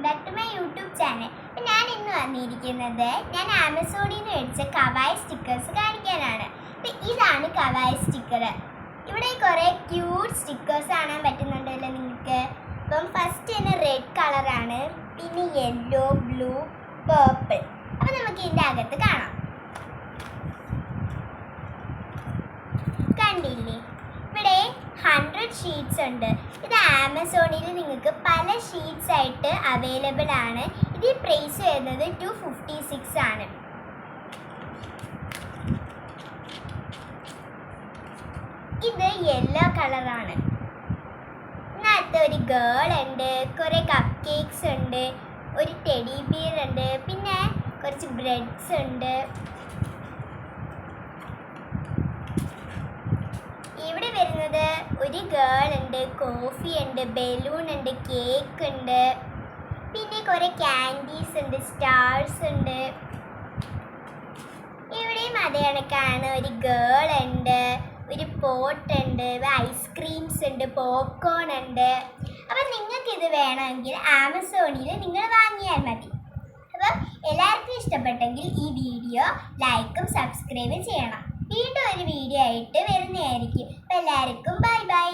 Welcome back to my YouTube channel. അപ്പം ഞാൻ ഇന്ന് വന്നിരിക്കുന്നത് ഞാൻ ആമസോണിൽ നിന്ന് മേടിച്ച കവായ് സ്റ്റിക്കേഴ്സ് കാണിക്കാനാണ്. അപ്പം ഇതാണ് കവായ് സ്റ്റിക്കർ. ഇവിടെ കുറേ ക്യൂട്ട് സ്റ്റിക്കേഴ്സ് കാണാൻ പറ്റുന്നുണ്ടല്ലോ നിങ്ങൾക്ക്. അപ്പം ഫസ്റ്റ് തന്നെ റെഡ് കളറാണ്, പിന്നെ യെല്ലോ, ബ്ലൂ, പേർപ്പിൾ. അപ്പം നമുക്ക് ഇതിൻ്റെ അകത്ത് കാണാം. കണ്ടില്ലേ, ഇവിടെ 100 ഷീറ്റ്സ് ഉണ്ട്. ഇത് ആമസോണിൽ നിങ്ങൾക്ക് പല ഷീറ്റ്സ് ആയിട്ട് അവൈലബിൾ ആണ്. ഇത് പ്രൈസ് വരുന്നത് 256 ആണ്. ഇത് യെല്ലോ കളറാണ്. ഇതിനകത്ത് ഒരു ഗേൾ ഉണ്ട്, കുറേ കപ്പ് കേക്ക്സ് ഉണ്ട്, ഒരു ടെഡി ബിയർ ഉണ്ട്, പിന്നെ കുറച്ച് ബ്രെഡ്സ് ഉണ്ട്. ഇവിടെ വരുന്നത് ഒരു ഗേൾ ഉണ്ട്, കോഫി ഉണ്ട്, ബലൂൺ ഉണ്ട്, കേക്ക് ഉണ്ട്, പിന്നെ കുറേ ക്യാൻഡീസ് ഉണ്ട്, സ്റ്റാർസ് ഉണ്ട്. ഇവിടെയും അതേ കണക്കാണ്. ഒരു ഗേൾ ഉണ്ട്, ഒരു പോട്ട് ഉണ്ട്, ഐസ്ക്രീംസ് ഉണ്ട്, പോപ്കോൺ ഉണ്ട്. അപ്പം നിങ്ങൾക്ക് ഇത് വേണമെങ്കിൽ ആമസോണിൽ നിങ്ങൾ വാങ്ങിയാൽ മതി. അപ്പം എല്ലാവർക്കും ഇഷ്ടപ്പെട്ടെങ്കിൽ ഈ വീഡിയോ ലൈക്കും സബ്സ്ക്രൈബും ചെയ്യണം. വീണ്ടും ഒരു വീഡിയോ ആയിട്ട് വരുന്നതായിരിക്കും. അപ്പോൾ എല്ലാവർക്കും ബൈ ബൈ.